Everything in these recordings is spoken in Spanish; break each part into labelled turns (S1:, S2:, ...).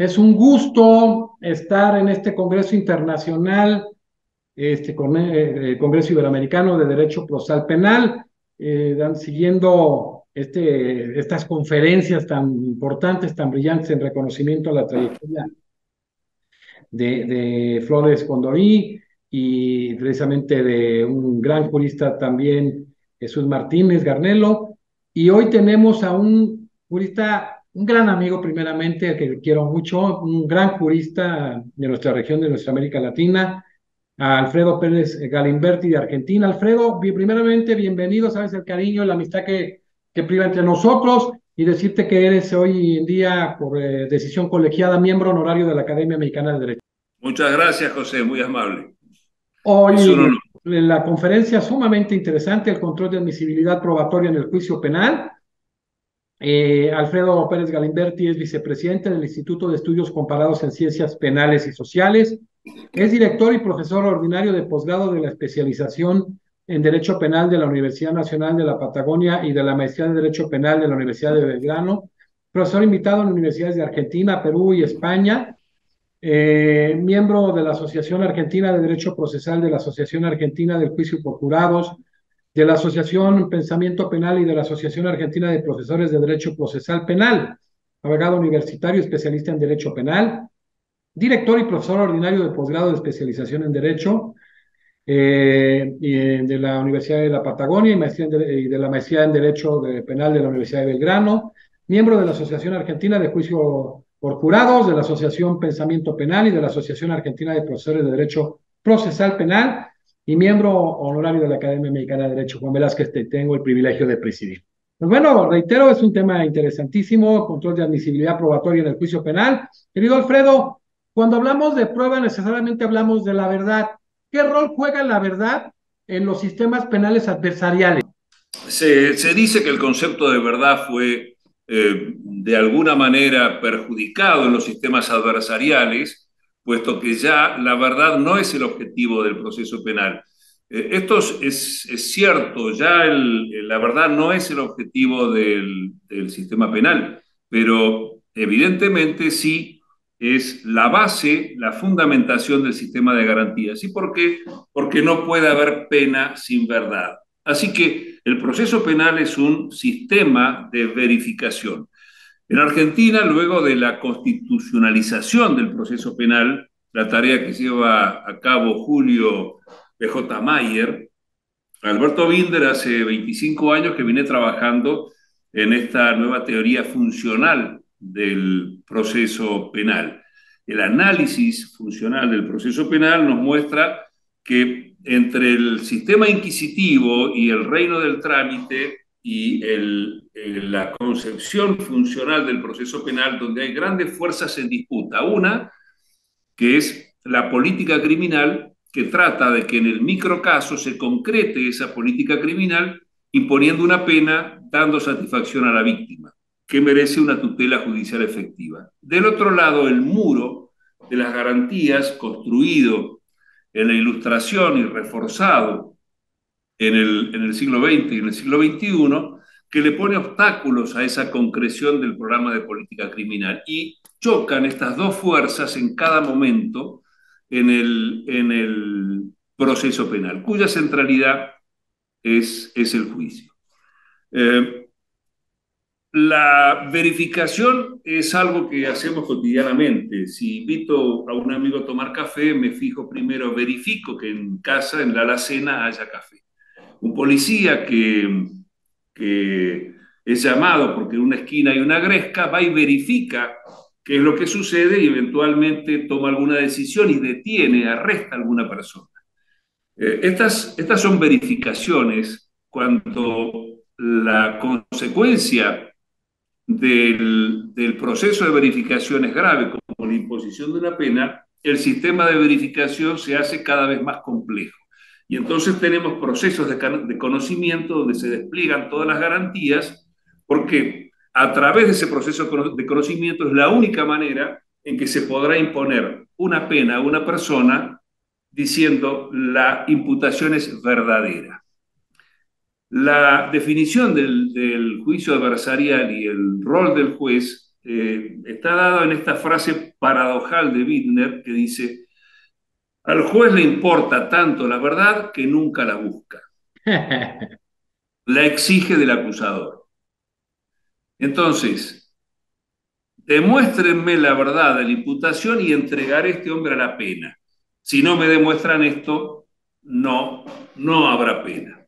S1: Es un gusto estar en este Congreso Internacional, Congreso Iberoamericano de Derecho Procesal Penal, siguiendo estas conferencias tan importantes, tan brillantes en reconocimiento a la trayectoria de Flores Condorí y precisamente de un gran jurista también, Jesús Martínez Garnelo. Y hoy tenemos a un jurista, un gran amigo primeramente, que quiero mucho, un gran jurista de nuestra región, de nuestra América Latina, a Alfredo Pérez Galimberti de Argentina. Alfredo, primeramente, bienvenido, sabes el cariño y la amistad que priva entre nosotros y decirte que eres hoy en día, por decisión colegiada, miembro honorario de la Academia Mexicana de Derecho.
S2: Muchas gracias, José, muy amable. Es un
S1: Hoy
S2: honor.
S1: la conferencia sumamente interesante, el control de admisibilidad probatoria en el juicio penal. Alfredo Pérez Galimberti es vicepresidente del Instituto de Estudios Comparados en Ciencias Penales y Sociales. Es director y profesor ordinario de posgrado de la especialización en Derecho Penal de la Universidad Nacional de la Patagonia y de la Maestría de Derecho Penal de la Universidad de Belgrano. Profesor invitado en universidades de Argentina, Perú y España. Miembro de la Asociación Argentina de Derecho Procesal, de la Asociación Argentina del Juicio por Jurados, de la Asociación Pensamiento Penal y de la Asociación Argentina de Profesores de Derecho Procesal Penal, abogado universitario especialista en Derecho Penal, director y profesor ordinario de posgrado de especialización en Derecho de la Universidad de la Patagonia y de la maestría en Derecho Penal de la Universidad de Belgrano, miembro de la Asociación Argentina de Juicio por Jurados, de la Asociación Pensamiento Penal y de la Asociación Argentina de Profesores de Derecho Procesal Penal y miembro honorario de la Academia Mexicana de Derecho. Juan Velázquez, te tengo el privilegio de presidir. Pues bueno, reitero, es un tema interesantísimo, control de admisibilidad probatoria en el juicio penal. Querido Alfredo, cuando hablamos de prueba necesariamente hablamos de la verdad. ¿Qué rol juega la verdad en los sistemas penales adversariales?
S2: Se dice que el concepto de verdad fue de alguna manera perjudicado en los sistemas adversariales, puesto que ya la verdad no es el objetivo del proceso penal. Esto es cierto, ya la verdad no es el objetivo del sistema penal, pero evidentemente sí es la base, la fundamentación del sistema de garantías. ¿Y por qué? Porque no puede haber pena sin verdad. Así que el proceso penal es un sistema de verificación. En Argentina, luego de la constitucionalización del proceso penal, la tarea que lleva a cabo Julio P.J. Mayer, Alberto Binder hace 25 años que viene trabajando en esta nueva teoría funcional del proceso penal. El análisis funcional del proceso penal nos muestra que entre el sistema inquisitivo y el reino del trámite y la concepción funcional del proceso penal, donde hay grandes fuerzas en disputa. Una, que es la política criminal, que trata de que en el microcaso se concrete esa política criminal imponiendo una pena, dando satisfacción a la víctima, que merece una tutela judicial efectiva. Del otro lado, el muro de las garantías construido en la Ilustración y reforzado en el siglo XX y en el siglo XXI, que le pone obstáculos a esa concreción del programa de política criminal. Y chocan estas dos fuerzas en cada momento en el proceso penal, cuya centralidad es el juicio. Eh, la verificación es algo que hacemos cotidianamente. Si invito a un amigo a tomar café, me fijo primero, verifico que en casa, en la alacena, haya café. Un policía que es llamado porque en una esquina hay una gresca, va y verifica qué es lo que sucede y eventualmente toma alguna decisión y detiene, arresta a alguna persona. Estas son verificaciones cuando la consecuencia del proceso de verificación es grave, como la imposición de una pena, el sistema de verificación se hace cada vez más complejo. Y entonces tenemos procesos de conocimiento donde se despliegan todas las garantías, porque a través de ese proceso de conocimiento es la única manera en que se podrá imponer una pena a una persona diciendo la imputación es verdadera. La definición del juicio adversarial y el rol del juez está dado en esta frase paradojal de Bittner que dice, al juez le importa tanto la verdad que nunca la busca, la exige del acusador. Entonces, demuéstrenme la verdad de la imputación y entregaré a este hombre a la pena. Si no me demuestran esto, no habrá pena.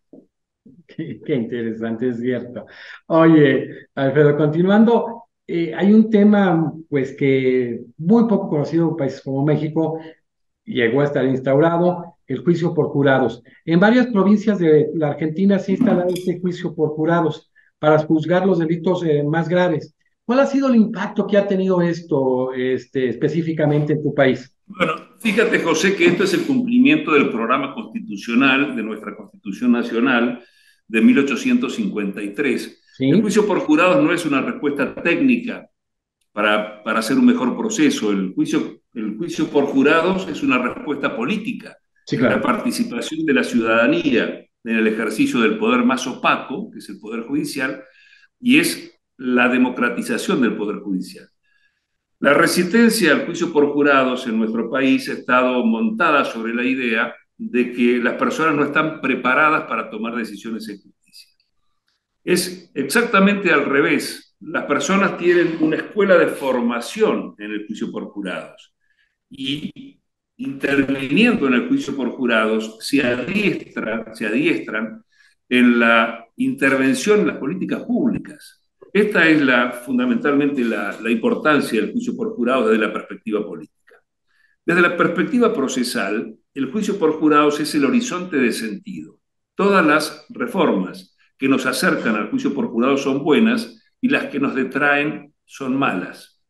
S1: Qué interesante, es cierto. Oye, Alfredo, continuando, hay un tema pues que muy poco conocido en países como México, llegó a estar instaurado, el juicio por jurados. En varias provincias de la Argentina se ha instalado este juicio por jurados para juzgar los delitos más graves. ¿Cuál ha sido el impacto que ha tenido esto específicamente en tu país?
S2: Bueno, fíjate, José, que esto es el cumplimiento del programa constitucional de nuestra Constitución Nacional de 1853. El
S1: ¿Sí?
S2: juicio por jurados no es una respuesta técnica para hacer un mejor proceso. El juicio por jurados es una respuesta política
S1: Sí,
S2: de la
S1: claro.
S2: participación de la ciudadanía en el ejercicio del poder más opaco, que es el Poder Judicial, y es la democratización del Poder Judicial. La resistencia al juicio por jurados en nuestro país ha estado montada sobre la idea de que las personas no están preparadas para tomar decisiones en justicia. Es exactamente al revés. Las personas tienen una escuela de formación en el juicio por jurados y interviniendo en el juicio por jurados se adiestran en la intervención en las políticas públicas. Esta es fundamentalmente la importancia del juicio por jurados desde la perspectiva política. Desde la perspectiva procesal, el juicio por jurados es el horizonte de sentido. Todas las reformas que nos acercan al juicio por jurados son buenas y las que nos detraen son malas.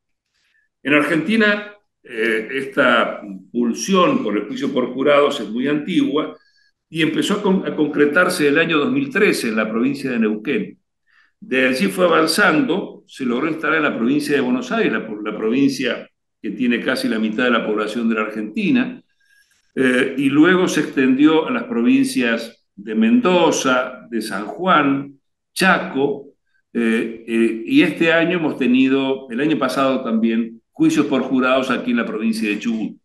S2: En Argentina, esta pulsión por el juicio por jurados es muy antigua y empezó a concretarse el año 2013 en la provincia de Neuquén. De allí fue avanzando, se logró instalar en la provincia de Buenos Aires, la provincia que tiene casi la mitad de la población de la Argentina, y luego se extendió a las provincias de Mendoza, de San Juan, Chaco, y este año hemos tenido, el año pasado también, juicios por jurados aquí en la provincia de Chubut.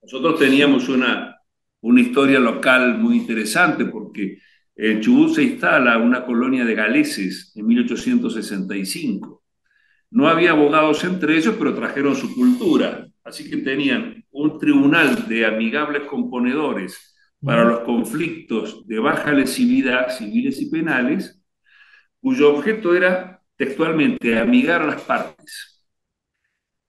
S2: Nosotros teníamos una historia local muy interesante porque en Chubut se instala una colonia de galeses en 1865. No había abogados entre ellos, pero trajeron su cultura. Así que tenían un tribunal de amigables componedores para
S1: Ujú.
S2: los conflictos de baja lesividad civiles y penales, cuyo objeto era textualmente amigar a las partes,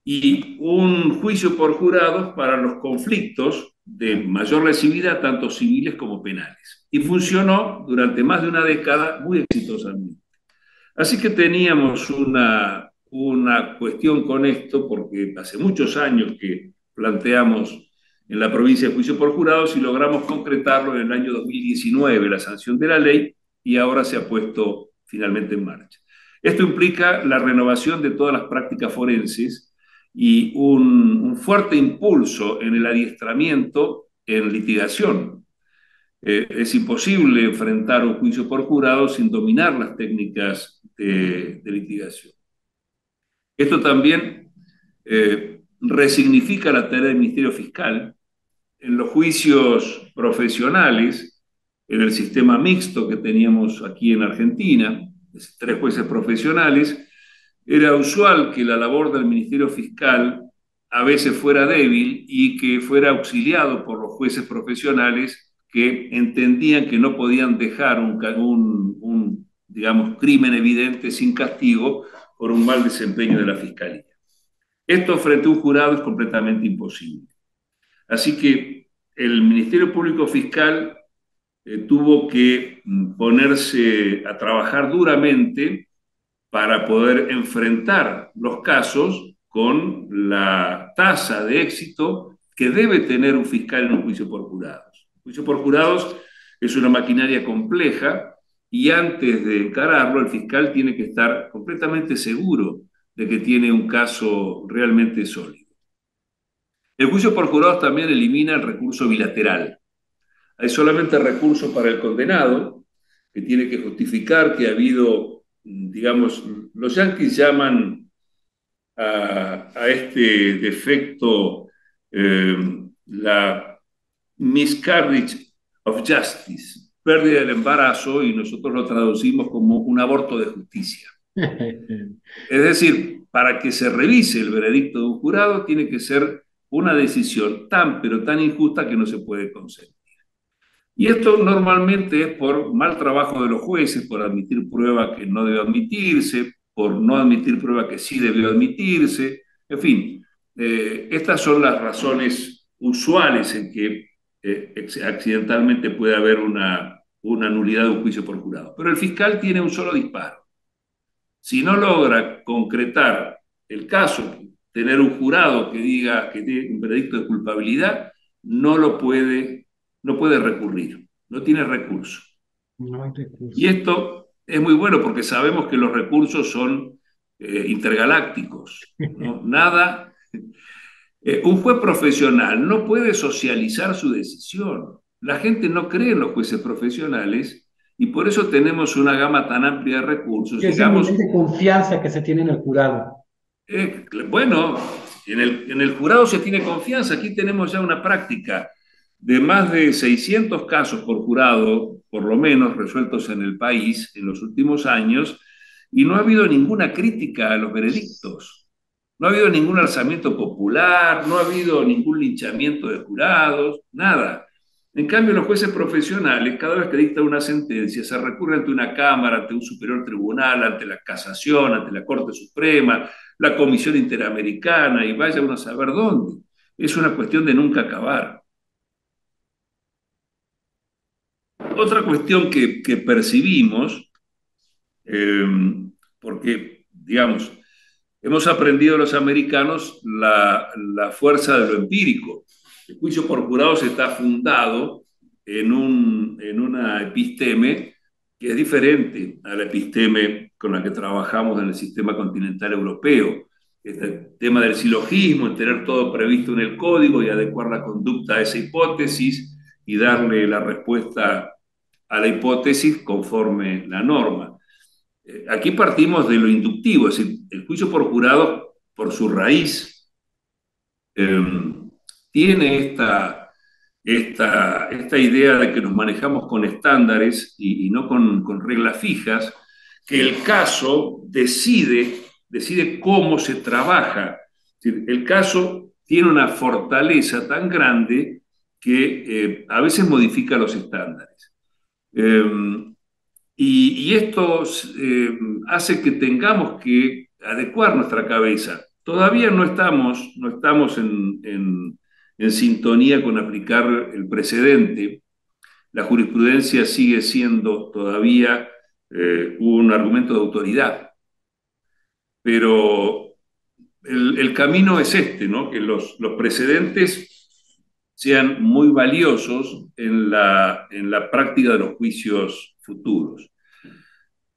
S2: y un juicio por jurados para los conflictos de mayor lesividad, tanto civiles como penales. Y funcionó durante más de una década muy exitosamente. Así que teníamos una cuestión con esto, porque hace muchos años que planteamos en la provincia de juicio por jurados y logramos concretarlo en el año 2019, la sanción de la ley, y ahora se ha puesto finalmente en marcha. Esto implica la renovación de todas las prácticas forenses y un fuerte impulso en el adiestramiento en litigación. Es imposible enfrentar un juicio por jurado sin dominar las técnicas de litigación. Esto también resignifica la tarea del Ministerio Fiscal en los juicios profesionales, en el sistema mixto que teníamos aquí en Argentina, 3 jueces profesionales. Era usual que la labor del Ministerio Fiscal a veces fuera débil y que fuera auxiliado por los jueces profesionales que entendían que no podían dejar digamos, crimen evidente sin castigo por un mal desempeño de la Fiscalía. Esto frente a un jurado es completamente imposible. Así que el Ministerio Público Fiscal tuvo que ponerse a trabajar duramente para poder enfrentar los casos con la tasa de éxito que debe tener un fiscal en un juicio por jurados. El juicio por jurados es una maquinaria compleja y antes de encararlo el fiscal tiene que estar completamente seguro de que tiene un caso realmente sólido. El juicio por jurados también elimina el recurso bilateral. Hay solamente recurso para el condenado, que tiene que justificar que ha habido, digamos, los yanquis llaman a este defecto, eh, la miscarriage of justice, pérdida del embarazo, y nosotros lo traducimos como un aborto de justicia. Es decir, para que se revise el veredicto de un jurado, tiene que ser una decisión tan, pero tan injusta que no se puede conceder. Y esto normalmente es por mal trabajo de los jueces, por admitir prueba que no debe admitirse, por no admitir prueba que sí debió admitirse. En fin, estas son las razones usuales en que accidentalmente puede haber una nulidad de un juicio por jurado. Pero el fiscal tiene un solo disparo. Si no logra concretar el caso, tener un jurado que diga que tiene un veredicto de culpabilidad, no puede recurrir, no tiene recurso.
S1: No hay recurso.
S2: Y esto es muy bueno porque sabemos que los recursos son intergalácticos, ¿no? Nada, un juez profesional no puede socializar su decisión. La gente no cree en los jueces profesionales y por eso tenemos una gama tan amplia de recursos.
S1: Es el nivel
S2: Digamos,
S1: de confianza que se tiene en el jurado.
S2: bueno, en el jurado se tiene confianza. Aquí tenemos ya una práctica de más de 600 casos por jurado, por lo menos, resueltos en el país en los últimos años, y no ha habido ninguna crítica a los veredictos. No ha habido ningún alzamiento popular, no ha habido ningún linchamiento de jurados, nada. En cambio, los jueces profesionales, cada vez que dictan una sentencia, se recurre ante una Cámara, ante un superior tribunal, ante la Casación, ante la Corte Suprema, la Comisión Interamericana, y vaya uno a saber dónde. Es una cuestión de nunca acabar. Otra cuestión que percibimos, eh, porque, digamos, hemos aprendido los americanos la fuerza de lo empírico. El juicio por jurados está fundado en una episteme que es diferente a la episteme con la que trabajamos en el sistema continental europeo. Este tema del silogismo, en tener todo previsto en el código y adecuar la conducta a esa hipótesis y darle la respuesta a la hipótesis conforme la norma. Aquí partimos de lo inductivo, es decir, el juicio por jurado, por su raíz, eh, tiene esta idea de que nos manejamos con estándares y no con reglas fijas, que el caso decide cómo se trabaja. Es decir, el caso tiene una fortaleza tan grande que a veces modifica los estándares. Y esto hace que tengamos que adecuar nuestra cabeza. Todavía no estamos en sintonía con aplicar el precedente. La jurisprudencia sigue siendo todavía un argumento de autoridad, pero el camino es este, ¿no? Que los precedentes sean muy valiosos en la práctica de los juicios futuros.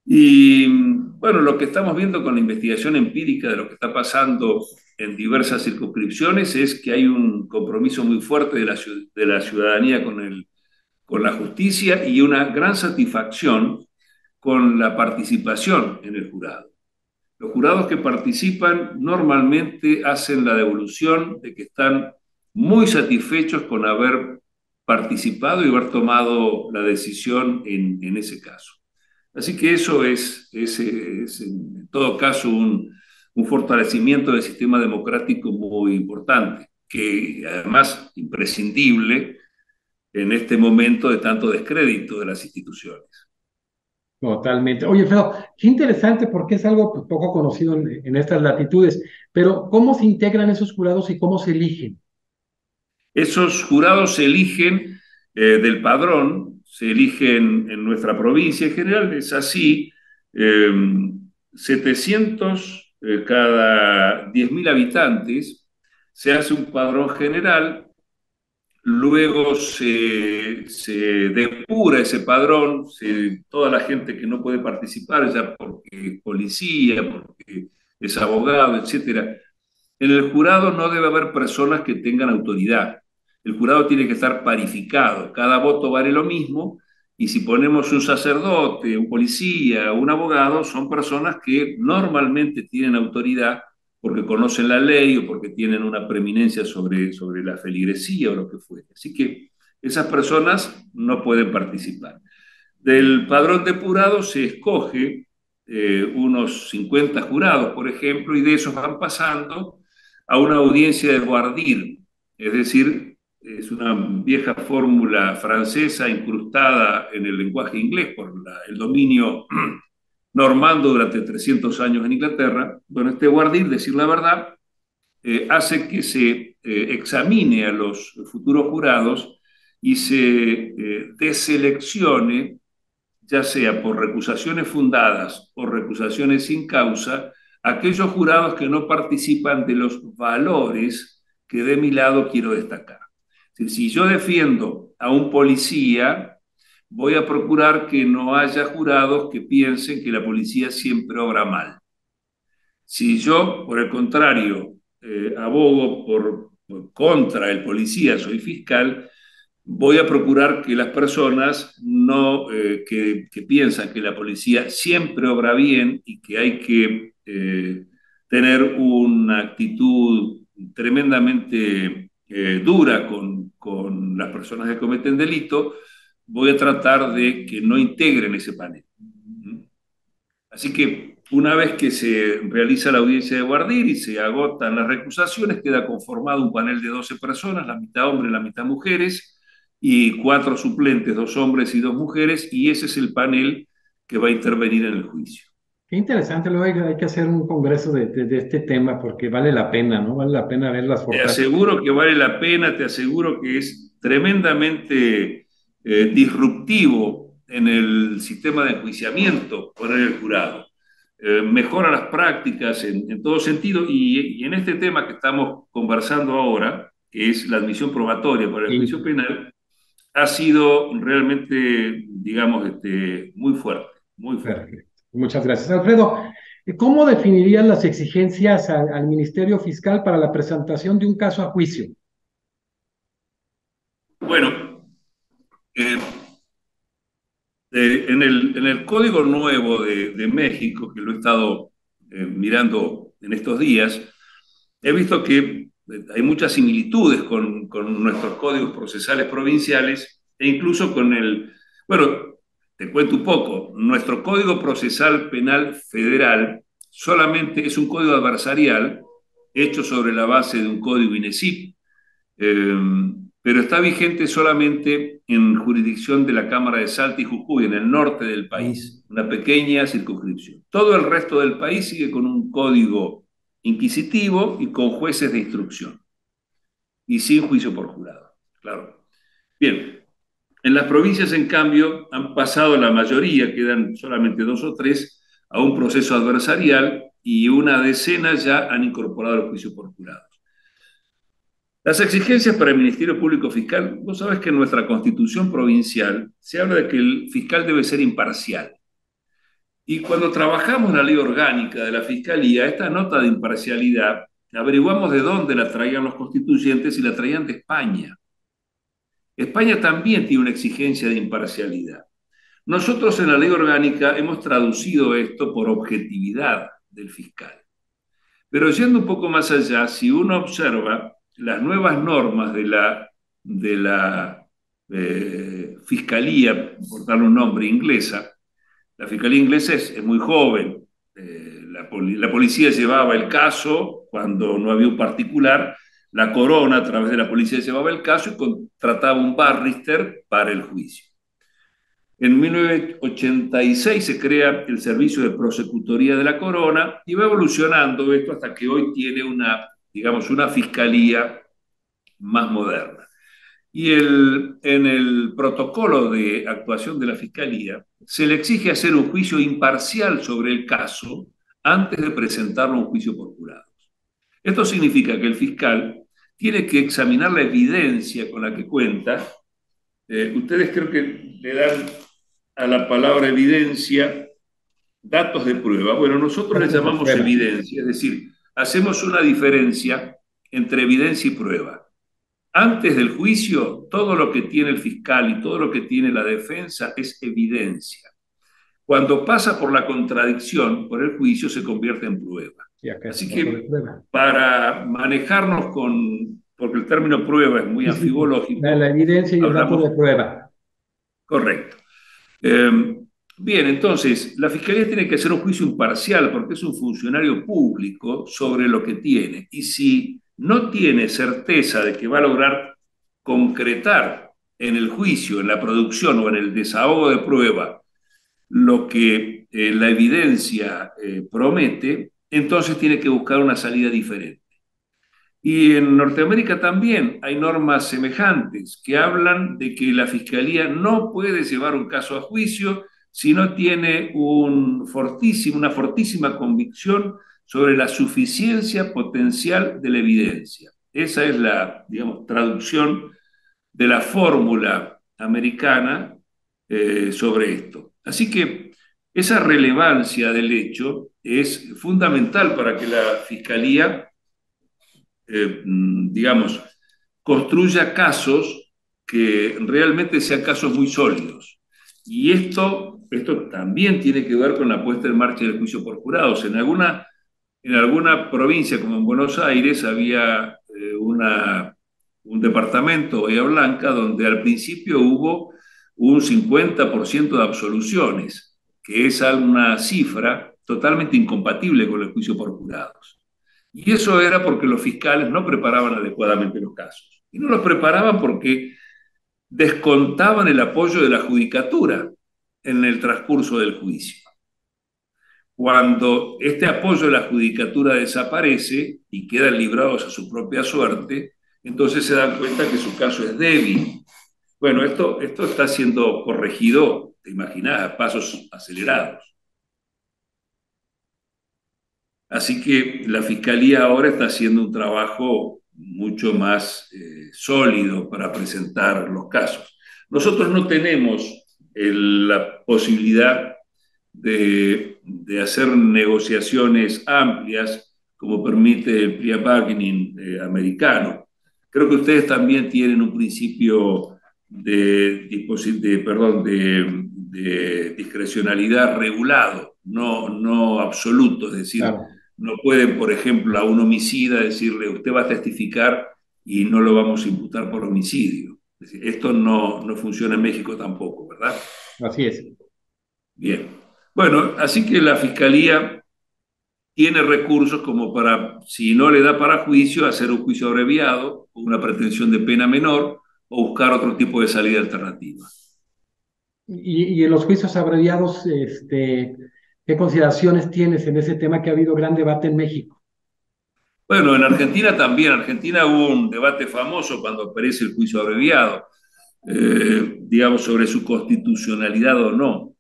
S2: Y bueno, lo que estamos viendo con la investigación empírica de lo que está pasando en diversas circunscripciones es que hay un compromiso muy fuerte de la ciudadanía con la justicia y una gran satisfacción con la participación en el jurado. Los jurados que participan normalmente hacen la devolución de que están muy satisfechos con haber participado y haber tomado la decisión en ese caso. Así que eso es en todo caso un fortalecimiento del sistema democrático muy importante, que además imprescindible en este momento de tanto descrédito de las instituciones.
S1: Totalmente. Oye, Alfredo, qué interesante porque es algo pues, poco conocido en estas latitudes, pero ¿cómo se integran esos jurados y cómo se eligen?
S2: Esos jurados se eligen del padrón, se eligen en nuestra provincia en general, es así, eh, 700 cada 10.000 habitantes, se hace un padrón general, luego se depura ese padrón, toda la gente que no puede participar ya porque es policía, porque es abogado, etcétera. En el jurado no debe haber personas que tengan autoridad. El jurado tiene que estar parificado. Cada voto vale lo mismo. Y si ponemos un sacerdote, un policía, un abogado, son personas que normalmente tienen autoridad porque conocen la ley o porque tienen una preeminencia sobre la feligresía o lo que fuere. Así que esas personas no pueden participar. Del padrón depurado se escoge unos 50 jurados, por ejemplo, y de esos van pasando a una audiencia de guardir, es decir, es una vieja fórmula francesa incrustada en el lenguaje inglés por el dominio normando durante 300 años en Inglaterra. Bueno, este guardir, decir la verdad, hace que se examine a los futuros jurados y se deseleccione, ya sea por recusaciones fundadas o recusaciones sin causa, aquellos jurados que no participan de los valores que de mi lado quiero destacar. Es decir, si yo defiendo a un policía, voy a procurar que no haya jurados que piensen que la policía siempre obra mal. Si yo, por el contrario, abogo contra el policía, soy fiscal, voy a procurar que las personas no, que piensan que la policía siempre obra bien y que hay que tener una actitud tremendamente dura con las personas que cometen delito, voy a tratar de que no integren ese panel. Así que una vez que se realiza la audiencia de guardir y se agotan las recusaciones, queda conformado un panel de 12 personas, la mitad hombres, la mitad mujeres, y 4 suplentes, 2 hombres y 2 mujeres, y ese es el panel que va a intervenir en el juicio.
S1: Qué interesante, luego hay que hacer un congreso de este tema porque vale la pena, ¿no? Vale la pena ver las
S2: Te
S1: fortalezas.
S2: aseguro que vale la pena, te aseguro que es tremendamente disruptivo en el sistema de enjuiciamiento poner el jurado. Mejora las prácticas en todo sentido y en este tema que estamos conversando ahora, que es la admisión probatoria para el juicio penal, ha sido realmente, digamos, muy fuerte, muy fuerte.
S1: Perfecto. Muchas gracias. Alfredo, ¿cómo definirías las exigencias al Ministerio Fiscal para la presentación de un caso a juicio?
S2: Bueno, eh, en el Código Nuevo de México, que lo he estado mirando en estos días, he visto que hay muchas similitudes con nuestros códigos procesales provinciales e incluso con bueno, te cuento un poco, nuestro Código Procesal Penal Federal solamente es un código adversarial hecho sobre la base de un código INESIP, eh, pero está vigente solamente en jurisdicción de la Cámara de Salta y Jujuy, en el norte del país, una pequeña circunscripción. Todo el resto del país sigue con un código inquisitivo y con jueces de instrucción, y sin juicio por jurado, claro. Bien, en las provincias, en cambio, han pasado la mayoría, quedan solamente 2 o 3, a un proceso adversarial y una decena ya han incorporado el juicio por jurado. Las exigencias para el Ministerio Público Fiscal, vos sabés que en nuestra Constitución provincial se habla de que el fiscal debe ser imparcial. Y cuando trabajamos en la ley orgánica de la Fiscalía, esta nota de imparcialidad, averiguamos de dónde la traían los constituyentes y la traían de España. España también tiene una exigencia de imparcialidad. Nosotros en la ley orgánica hemos traducido esto por objetividad del fiscal. Pero yendo un poco más allá, si uno observa las nuevas normas de la Fiscalía, por darle un nombre, inglesa, la Fiscalía inglesa es muy joven. La policía llevaba el caso cuando no había un particular, la corona a través de la policía llevaba el caso y contrataba un barrister para el juicio. En 1986 se crea el Servicio de Prosecutoría de la Corona y va evolucionando esto hasta que hoy tiene digamos, una fiscalía más moderna. Y en el protocolo de actuación de la Fiscalía se le exige hacer un juicio imparcial sobre el caso antes de presentarlo a un juicio por jurados. Esto significa que el fiscal tiene que examinar la evidencia con la que cuenta. Ustedes creo que le dan a la palabra evidencia datos de prueba. Bueno, nosotros le llamamos evidencia, es decir, hacemos una diferencia entre evidencia y prueba. Antes del juicio, todo lo que tiene el fiscal y todo lo que tiene la defensa es evidencia. Cuando pasa por la contradicción, por el juicio, se convierte en prueba.
S1: Sí, acá es
S2: Así
S1: dato de
S2: que
S1: prueba.
S2: para manejarnos porque el término prueba es muy
S1: Sí, sí, sí. La
S2: anfibológico,
S1: evidencia y el dato de
S2: hablamos
S1: prueba.
S2: correcto. Eh, Bien, entonces, la Fiscalía tiene que hacer un juicio imparcial porque es un funcionario público sobre lo que tiene. Y si no tiene certeza de que va a lograr concretar en el juicio, en la producción o en el desahogo de prueba lo que la evidencia promete, entonces tiene que buscar una salida diferente. Y en Norteamérica también hay normas semejantes que hablan de que la fiscalía no puede llevar un caso a juicio si no tiene una fortísima convicción sobre la suficiencia potencial de la evidencia. Esa es la, digamos, traducción de la fórmula americana sobre esto. Así que esa relevancia del hecho es fundamental para que la fiscalía digamos, construya casos que realmente sean casos muy sólidos. Y esto también tiene que ver con la puesta en marcha del juicio por jurados. En alguna provincia, como en Buenos Aires, había un departamento, Bahía Blanca, donde al principio hubo un 50% de absoluciones, que es una cifra totalmente incompatible con el juicio por jurados. Y eso era porque los fiscales no preparaban adecuadamente los casos. Y no los preparaban porque descontaban el apoyo de la judicatura en el transcurso del juicio. Cuando este apoyo de la judicatura desaparece y quedan librados a su propia suerte, entonces se dan cuenta que su caso es débil. Bueno, esto está siendo corregido, te imaginas, a pasos acelerados. Así que la Fiscalía ahora está haciendo un trabajo mucho más sólido para presentar los casos. Nosotros no tenemos la posibilidad de hacer negociaciones amplias como permite el plea bargaining americano. Creo que ustedes también tienen un principio de discrecionalidad regulado, no absoluto, es decir,
S1: Claro,
S2: no pueden, por ejemplo, a un homicida decirle, usted va a testificar y no lo vamos a imputar por homicidio. Es decir, esto no funciona en México tampoco, ¿verdad?
S1: así es.
S2: Bien. Bueno, así que la Fiscalía tiene recursos como para, si no le da para juicio, hacer un juicio abreviado, o una pretensión de pena menor, o buscar otro tipo de salida alternativa.
S1: Y en los juicios abreviados, ¿qué consideraciones tienes en ese tema que ha habido gran debate en México?
S2: Bueno, en Argentina también. En Argentina hubo un debate famoso cuando aparece el juicio abreviado, digamos, sobre su constitucionalidad o no,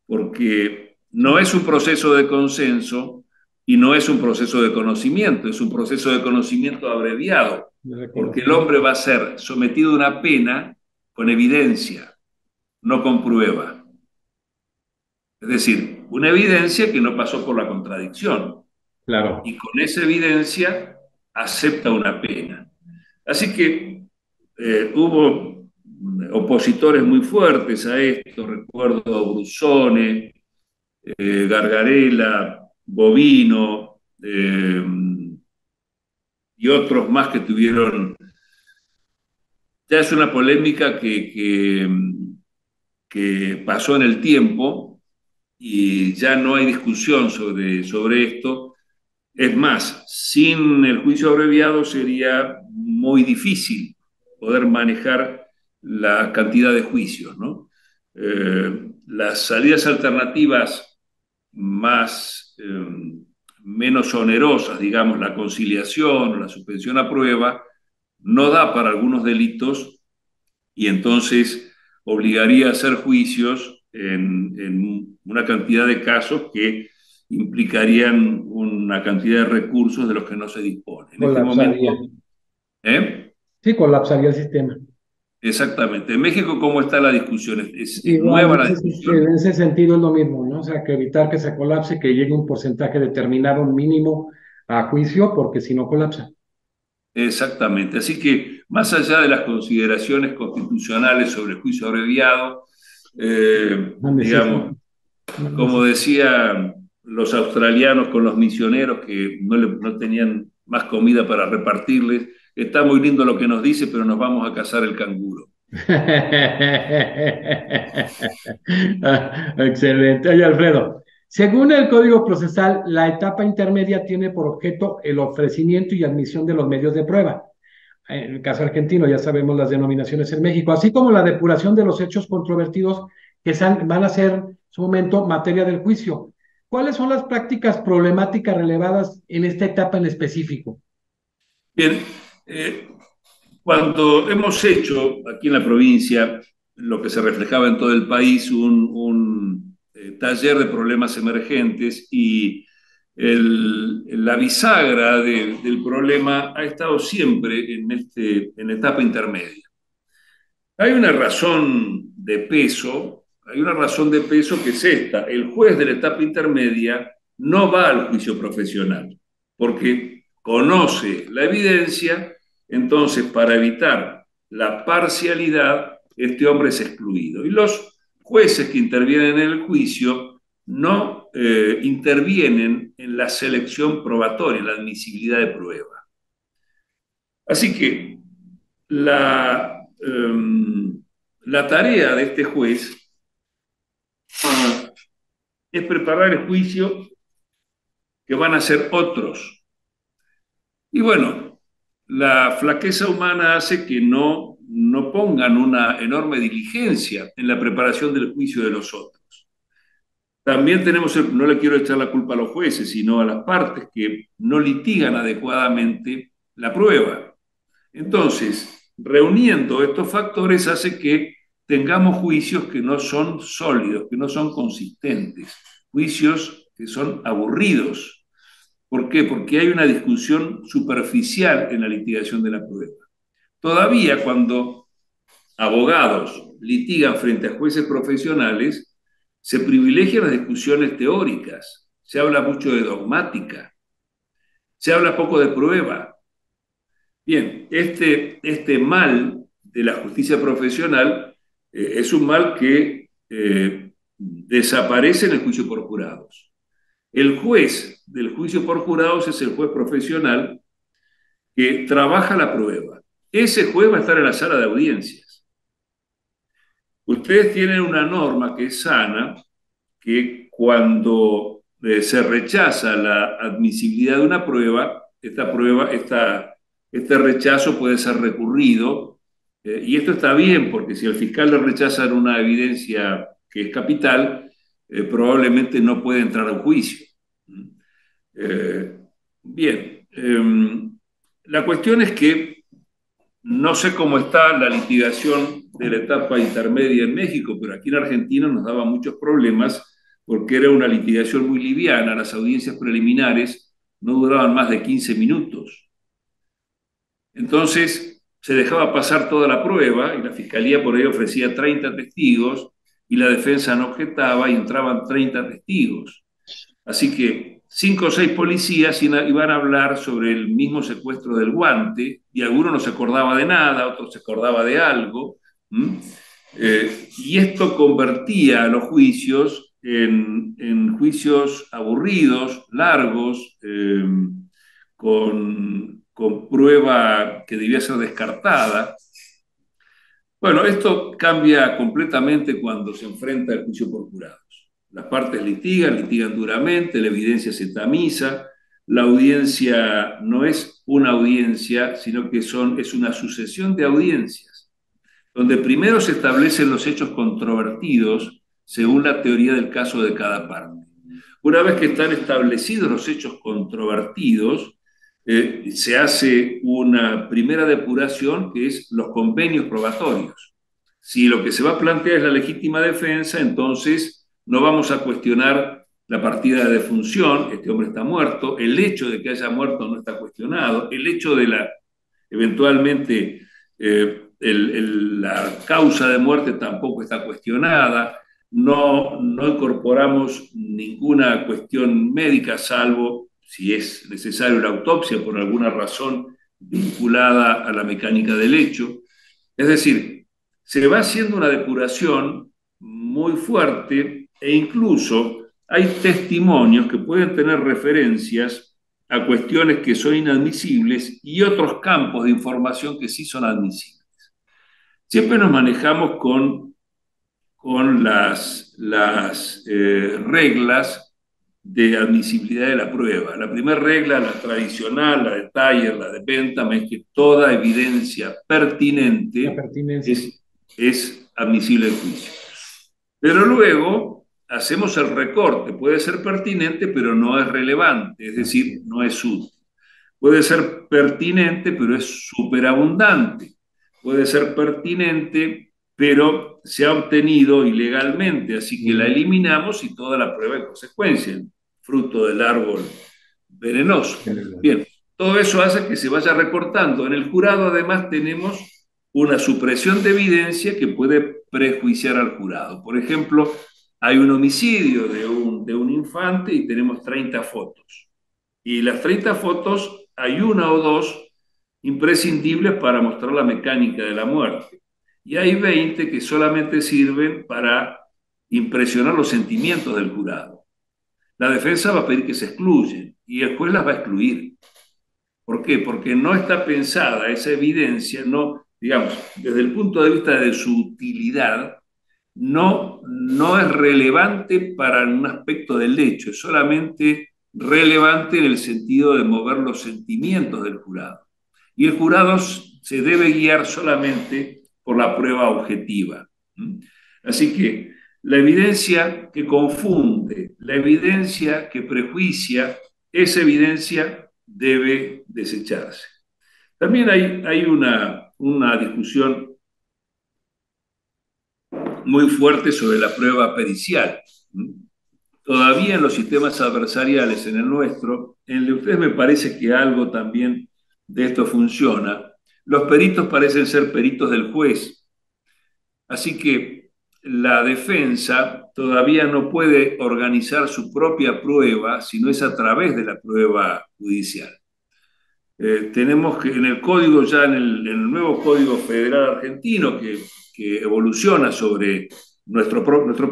S2: porque no
S1: Sí,
S2: es un proceso de consenso y no es un proceso de conocimiento, es un proceso de conocimiento abreviado,
S1: de
S2: porque el
S1: reconocimiento.
S2: hombre va a ser sometido a una pena con evidencia, no con prueba. Es decir, una evidencia que no pasó por la contradicción
S1: Claro.
S2: y con esa evidencia acepta una pena. Así que hubo opositores muy fuertes a esto, recuerdo Brusone, Gargarella, Bovino y otros más que tuvieron, ya es una polémica que pasó en el tiempo y ya no hay discusión sobre esto. Es más, sin el juicio abreviado sería muy difícil poder manejar la cantidad de juicios, ¿no? Las salidas alternativas menos onerosas, digamos, la conciliación o la suspensión a prueba, no da para algunos delitos y entonces obligaría a hacer juicios en una cantidad de casos que implicarían una cantidad de recursos de los que no se dispone. En este
S1: Colapsaría.
S2: momento, ¿eh?
S1: Sí, colapsaría el sistema.
S2: Exactamente. En México, ¿cómo está la discusión? ¿Es
S1: Igual,
S2: nueva la discusión?
S1: en ese sentido es lo mismo, ¿no? O sea, que evitar que se colapse, que llegue un porcentaje determinado, un mínimo a juicio, porque si no colapsa.
S2: Exactamente. Así que, más allá de las consideraciones constitucionales sobre el juicio abreviado,
S1: No necesita,
S2: digamos,
S1: no
S2: como
S1: necesita.
S2: decía los australianos con los misioneros que no tenían más comida para repartirles. Está muy lindo lo que nos dice, pero nos vamos a cazar el canguro.
S1: Excelente. Oye, Alfredo, según el Código Procesal, la etapa intermedia tiene por objeto el ofrecimiento y admisión de los medios de prueba. En el caso argentino, ya sabemos las denominaciones en México, así como la depuración de los hechos controvertidos que van a ser, en su momento, materia del juicio. ¿Cuáles son las prácticas problemáticas relevadas en esta etapa en específico?
S2: Bien, cuando hemos hecho aquí en la provincia lo que se reflejaba en todo el país, un taller de problemas emergentes y la bisagra del problema ha estado siempre en etapa intermedia. Hay una razón de peso, hay una razón de peso que es esta. El juez de la etapa intermedia no va al juicio profesional porque conoce la evidencia, entonces para evitar la parcialidad, este hombre es excluido. Y los jueces que intervienen en el juicio no intervienen en la selección probatoria, en la admisibilidad de prueba. Así que la tarea de este juez es preparar el juicio que van a ser otros. Y bueno, la flaqueza humana hace que no pongan una enorme diligencia en la preparación del juicio de los otros. También no le quiero echar la culpa a los jueces, sino a las partes que no litigan adecuadamente la prueba. Entonces, reuniendo estos factores hace que tengamos juicios que no son sólidos, que no son consistentes, juicios que son aburridos. ¿Por qué? Porque hay una discusión superficial en la litigación de la prueba. Todavía cuando abogados litigan frente a jueces profesionales, se privilegian las discusiones teóricas, se habla mucho de dogmática, se habla poco de prueba. Bien, este mal de la justicia profesional es un mal que desaparece en el juicio por jurados. El juez del juicio por jurados es el juez profesional que trabaja la prueba. Ese juez va a estar en la sala de audiencias. Ustedes tienen una norma que es sana, que cuando se rechaza la admisibilidad de una prueba, este rechazo puede ser recurrido, y esto está bien porque si al fiscal le rechazan una evidencia que es capital, probablemente no puede entrar a un juicio. Bien, la cuestión es que no sé cómo está la litigación de la etapa intermedia en México, pero aquí en Argentina nos daba muchos problemas porque era una litigación muy liviana. Las audiencias preliminares no duraban más de 15 minutos. Entonces se dejaba pasar toda la prueba y la fiscalía por ahí ofrecía 30 testigos y la defensa no objetaba y entraban 30 testigos. Así que 5 o 6 policías iban a hablar sobre el mismo secuestro del guante y alguno no se acordaba de nada, otro se acordaba de algo. Y esto convertía a los juicios en juicios aburridos, largos, con prueba que debía ser descartada. Bueno, esto cambia completamente cuando se enfrenta el juicio por jurados. Las partes litigan duramente, la evidencia se tamiza, la audiencia no es una audiencia, sino que es una sucesión de audiencias, donde primero se establecen los hechos controvertidos según la teoría del caso de cada parte. Una vez que están establecidos los hechos controvertidos, se hace una primera depuración que es los convenios probatorios. Si lo que se va a plantear es la legítima defensa, entonces no vamos a cuestionar la partida de defunción, este hombre está muerto, el hecho de que haya muerto no está cuestionado, el hecho de eventualmente la causa de muerte tampoco está cuestionada, no incorporamos ninguna cuestión médica salvo si es necesario la autopsia por alguna razón vinculada a la mecánica del hecho. Es decir, se va haciendo una depuración muy fuerte e incluso hay testimonios que pueden tener referencias a cuestiones que son inadmisibles y otros campos de información que sí son admisibles. Siempre nos manejamos con las reglas de admisibilidad de la prueba. La primera regla, la tradicional, la de Thayer, la de Bentham, es que toda evidencia
S1: La
S2: pertinente
S1: pertinencia.
S2: es admisible en juicio. Pero luego hacemos el recorte. Puede ser pertinente, pero no es relevante, es decir, no es útil. Puede ser pertinente, pero es superabundante. Puede ser pertinente, pero se ha obtenido ilegalmente, así que la eliminamos y toda la prueba de consecuencia, fruto del árbol venenoso. Bien, todo eso hace que se vaya recortando. En el jurado además tenemos una supresión de evidencia que puede prejuiciar al jurado. Por ejemplo, hay un homicidio de un infante y tenemos 30 fotos. Y las 30 fotos hay una o dos imprescindibles para mostrar la mecánica de la muerte. Y hay 20 que solamente sirven para impresionar los sentimientos del jurado. La defensa va a pedir que se excluyan y el juez las va a excluir. ¿Por qué? Porque no está pensada esa evidencia, no, digamos, desde el punto de vista de su utilidad, no es relevante para un aspecto del hecho, es solamente relevante en el sentido de mover los sentimientos del jurado. Y el jurado se debe guiar solamente por la prueba objetiva. Así que la evidencia que confunde, la evidencia que prejuicia, esa evidencia debe desecharse. También hay una discusión muy fuerte sobre la prueba pericial. Todavía en los sistemas adversariales, en el nuestro, en el de ustedes me parece que algo también de esto funciona. Los peritos parecen ser peritos del juez, así que la defensa todavía no puede organizar su propia prueba si no es a través de la prueba judicial. Tenemos que en el código, ya en el nuevo Código Federal Argentino, que evoluciona sobre nuestro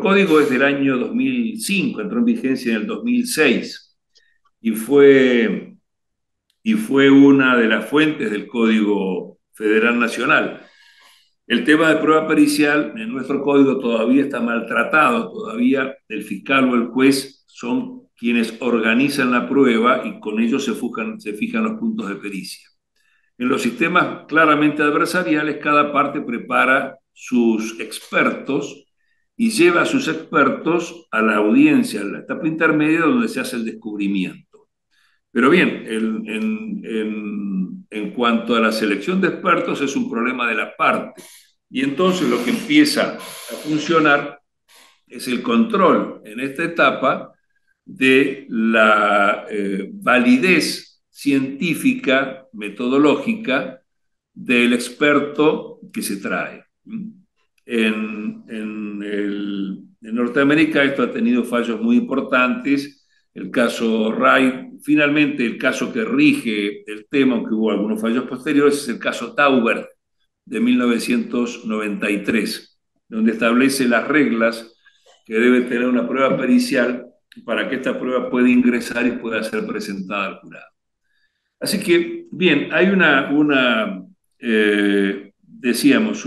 S2: código, es del año 2005, entró en vigencia en el 2006 y fue una de las fuentes del Código Federal Nacional. El tema de prueba pericial en nuestro código todavía está maltratado, todavía el fiscal o el juez son quienes organizan la prueba y con ellos se fijan los puntos de pericia. En los sistemas claramente adversariales, cada parte prepara sus expertos y lleva a sus expertos a la audiencia, a la etapa intermedia donde se hace el descubrimiento. Pero bien, en cuanto a la selección de expertos es un problema de la parte. Y entonces lo que empieza a funcionar es el control en esta etapa de la validez científica, metodológica del experto que se trae. En Norteamérica esto ha tenido fallos muy importantes. El caso Wright, finalmente el caso que rige el tema, aunque hubo algunos fallos posteriores, es el caso Taubert de 1993, donde establece las reglas que debe tener una prueba pericial para que esta prueba pueda ingresar y pueda ser presentada al jurado. Así que, bien, hay decíamos,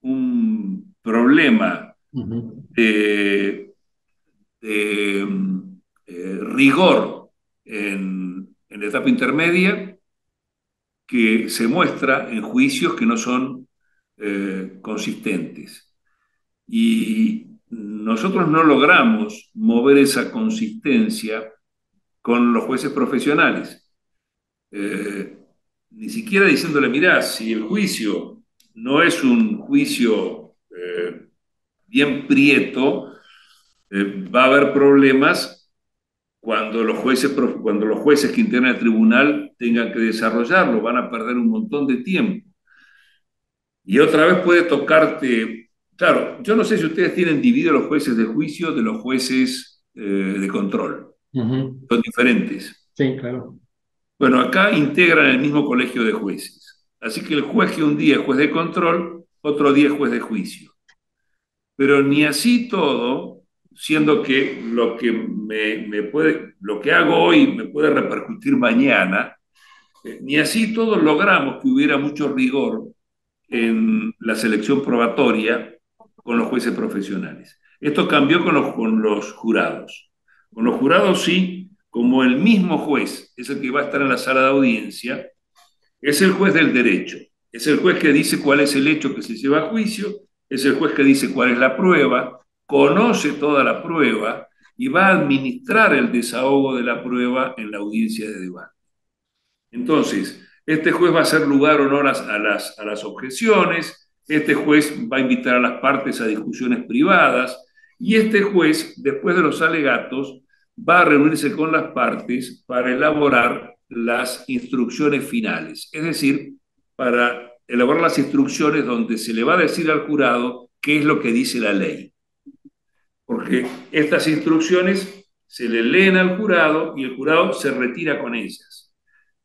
S2: un problema de rigor en la etapa intermedia que se muestra en juicios que no son consistentes. Y nosotros no logramos mover esa consistencia con los jueces profesionales. Ni siquiera diciéndole, mirá, si el juicio no es un juicio bien prieto, va a haber problemas cuando los jueces que integran el tribunal tengan que desarrollarlo, van a perder un montón de tiempo. Y otra vez puede tocarte, claro, yo no sé si ustedes tienen dividido los jueces de juicio de los jueces de control. Son diferentes.
S1: Sí, claro.
S2: Bueno, acá integran el mismo colegio de jueces. Así que el juez que un día es juez de control, otro día es juez de juicio. Pero ni así todo, siendo que lo que hago hoy me puede repercutir mañana, ni así todos logramos que hubiera mucho rigor en la selección probatoria con los jueces profesionales. Esto cambió con los jurados. Con los jurados sí, como el mismo juez es el que va a estar en la sala de audiencia, es el juez del derecho, es el juez que dice cuál es el hecho que se lleva a juicio, es el juez que dice cuál es la prueba, conoce toda la prueba y va a administrar el desahogo de la prueba en la audiencia de debate. Entonces, este juez va a hacer lugar honor a las objeciones, este juez va a invitar a las partes a discusiones privadas y este juez, después de los alegatos, va a reunirse con las partes para elaborar las instrucciones finales, es decir, para elaborar las instrucciones donde se le va a decir al jurado qué es lo que dice la ley. Porque estas instrucciones se le leen al jurado y el jurado se retira con ellas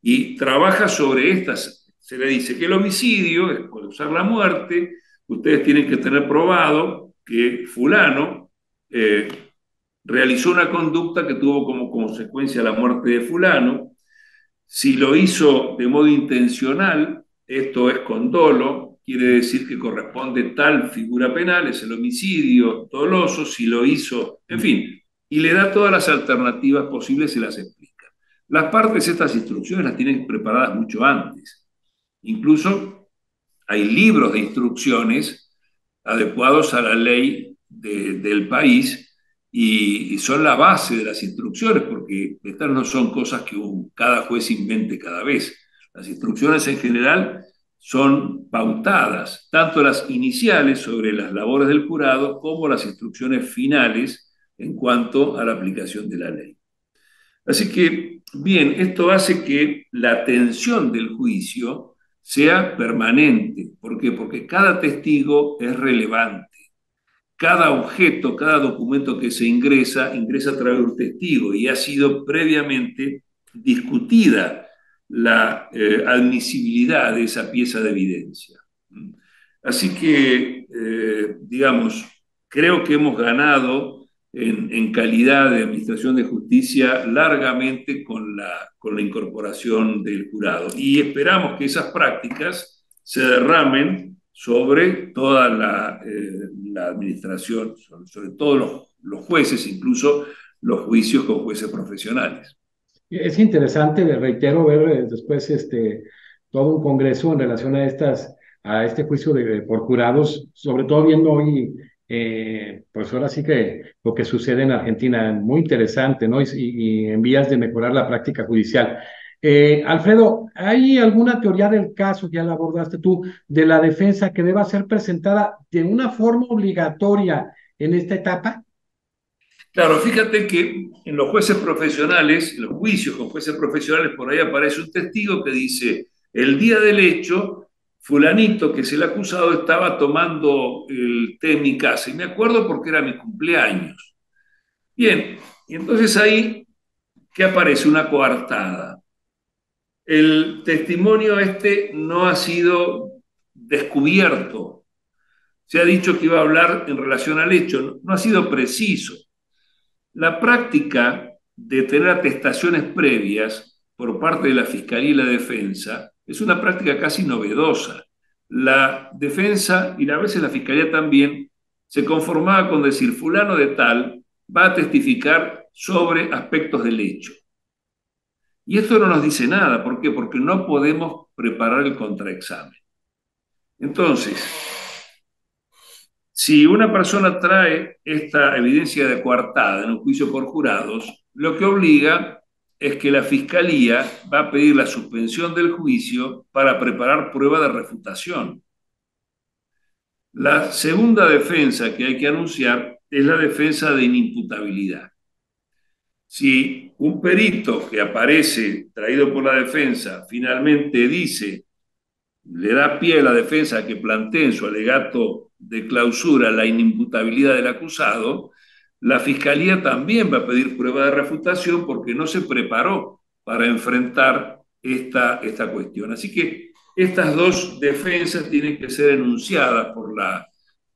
S2: y trabaja sobre estas. Se le dice que el homicidio es causar la muerte, ustedes tienen que tener probado que fulano realizó una conducta que tuvo como consecuencia la muerte de fulano. Si lo hizo de modo intencional, esto es con dolo, quiere decir que corresponde tal figura penal, es el homicidio doloso, si lo hizo, en fin, y le da todas las alternativas posibles y las explica. Las partes, estas instrucciones las tienen preparadas mucho antes. Incluso hay libros de instrucciones adecuados a la ley del país y son la base de las instrucciones, porque estas no son cosas que cada juez invente cada vez. Las instrucciones en general son pautadas, tanto las iniciales sobre las labores del jurado como las instrucciones finales en cuanto a la aplicación de la ley. Así que, bien, esto hace que la atención del juicio sea permanente. ¿Por qué? Porque cada testigo es relevante. Cada objeto, cada documento que se ingresa a través de un testigo y ha sido previamente discutida la admisibilidad de esa pieza de evidencia. Así que, digamos, creo que hemos ganado en calidad de administración de justicia largamente con la incorporación del jurado. Y esperamos que esas prácticas se derramen sobre toda la administración, sobre todos los jueces, incluso los juicios con jueces profesionales.
S1: Es interesante, reitero, ver después todo un congreso en relación a este juicio por jurados, sobre todo viendo hoy, pues ahora sí que lo que sucede en Argentina, muy interesante, ¿no? Y en vías de mejorar la práctica judicial. Alfredo, ¿hay alguna teoría del caso, ya la abordaste tú, de la defensa que deba ser presentada de una forma obligatoria en esta etapa?
S2: Claro, fíjate que en los jueces profesionales, en los juicios con jueces profesionales, por ahí aparece un testigo que dice, el día del hecho, fulanito, que es el acusado, estaba tomando el té en mi casa. Y me acuerdo porque era mi cumpleaños. Bien, y entonces ahí, ¿qué aparece? Una coartada. El testimonio no ha sido descubierto. Se ha dicho que iba a hablar en relación al hecho, no ha sido preciso. La práctica de tener atestaciones previas por parte de la Fiscalía y la Defensa es una práctica casi novedosa. La Defensa y a veces la Fiscalía también se conformaba con decir fulano de tal va a testificar sobre aspectos del hecho. Y esto no nos dice nada. ¿Por qué? Porque no podemos preparar el contraexamen. Entonces, si una persona trae esta evidencia de coartada en un juicio por jurados, lo que obliga es que la Fiscalía va a pedir la suspensión del juicio para preparar prueba de refutación. La segunda defensa que hay que anunciar es la defensa de inimputabilidad. Si un perito que aparece traído por la defensa finalmente dice, le da pie a la defensa a que plantee en su alegato de clausura la inimputabilidad del acusado, la Fiscalía también va a pedir prueba de refutación porque no se preparó para enfrentar esta cuestión. Así que estas dos defensas tienen que ser enunciadas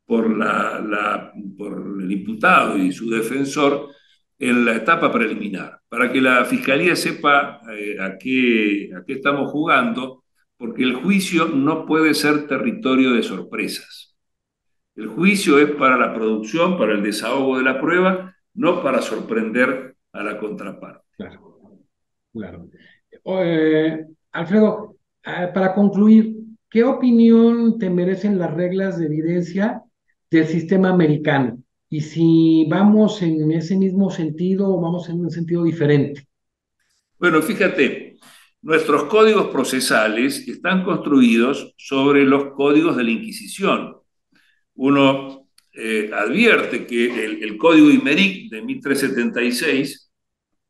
S2: por el imputado y su defensor en la etapa preliminar, para que la Fiscalía sepa a qué estamos jugando, porque el juicio no puede ser territorio de sorpresas. El juicio es para la producción, para el desahogo de la prueba, no para sorprender a la contraparte.
S1: Claro, claro. Alfredo, para concluir, ¿qué opinión te merecen las reglas de evidencia del sistema americano? Y si vamos en ese mismo sentido o vamos en un sentido diferente.
S2: Bueno, fíjate, nuestros códigos procesales están construidos sobre los códigos de la Inquisición. Uno advierte que el Código Imeric de 1376,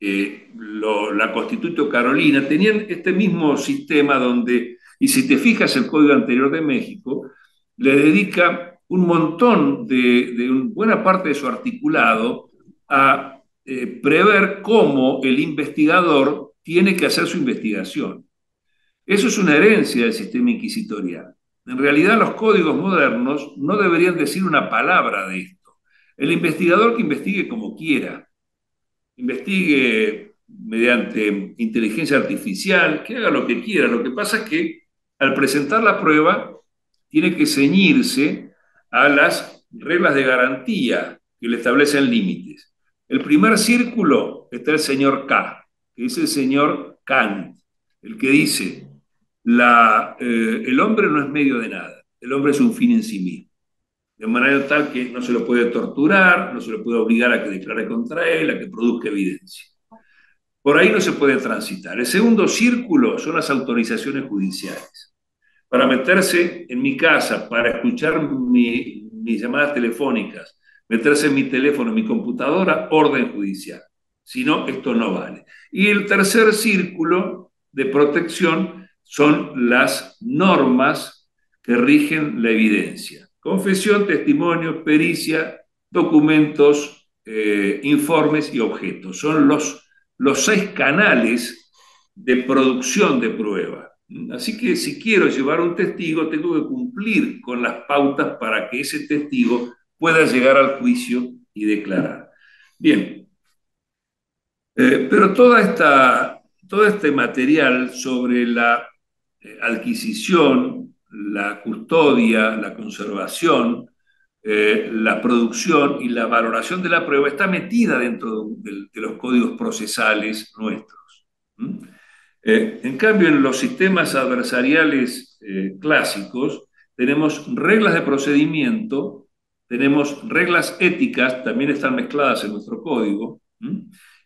S2: la Constitución Carolina, tenían este mismo sistema donde, y si te fijas el Código anterior de México, le dedica un montón de buena parte de su articulado a prever cómo el investigador tiene que hacer su investigación. Eso es una herencia del sistema inquisitorial. En realidad, los códigos modernos no deberían decir una palabra de esto. El investigador que investigue como quiera, investigue mediante inteligencia artificial, que haga lo que quiera. Lo que pasa es que al presentar la prueba tiene que ceñirse a las reglas de garantía que le establecen límites. El primer círculo está el señor K, que es el señor Kant, el que dice, el hombre no es medio de nada, el hombre es un fin en sí mismo. De manera tal que no se lo puede torturar, no se lo puede obligar a que declare contra él, a que produzca evidencia. Por ahí no se puede transitar. El segundo círculo son las autorizaciones judiciales. Para meterse en mi casa, para escuchar mis llamadas telefónicas, meterse en mi teléfono, en mi computadora, orden judicial. Si no, esto no vale. Y el tercer círculo de protección son las normas que rigen la evidencia. Confesión, testimonio, pericia, documentos, informes y objetos. Son los 6 canales de producción de prueba. Así que si quiero llevar un testigo, tengo que cumplir con las pautas para que ese testigo pueda llegar al juicio y declarar. Bien, pero todo este material sobre la adquisición, la custodia, la conservación, la producción y la valoración de la prueba está metida dentro de los códigos procesales nuestros. En cambio, en los sistemas adversariales clásicos tenemos reglas de procedimiento, tenemos reglas éticas, también están mezcladas en nuestro código,